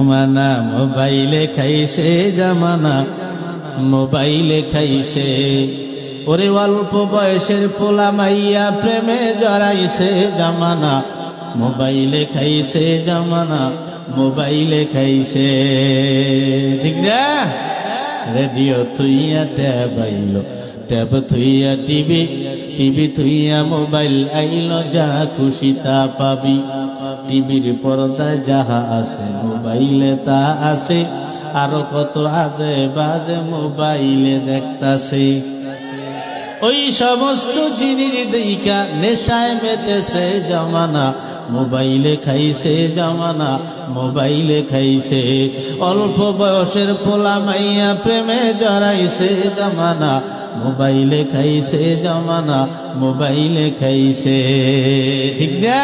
জামানা মোবাইলে খাইছে, জামানা মোবাইলে খাইছে। ওরে অল্প বয়সের পোলা মাইয়া প্রেমে জড়াইছে, জামানা মোবাইলে খাইছে, জামানা মোবাইলে খাইছে। ঠিক না? রেডিও থুইয়া ট্যাব আইলো, ট্যাব থুইয়া টিভি, টিভি থুইয়া মোবাইল আইলো, যা খুশি তা পাবি। টিভির পর্দায় যাহা আছে মোবাইলে তা আছে, আরো কত আজে বাজে মোবাইলে দেখতাছে। ওই সমস্ত জিনিস দেইখা নেশায় মেতেছে, জামানা মোবাইলে খাইছে, জামানা মোবাইলে খাইছে। অল্প বয়সের পোলা মাইয়া প্রেমে জড়াইছে, জামানা মোবাইলে খাইছে, জামানা মোবাইলে খাইছে। ঠিক না?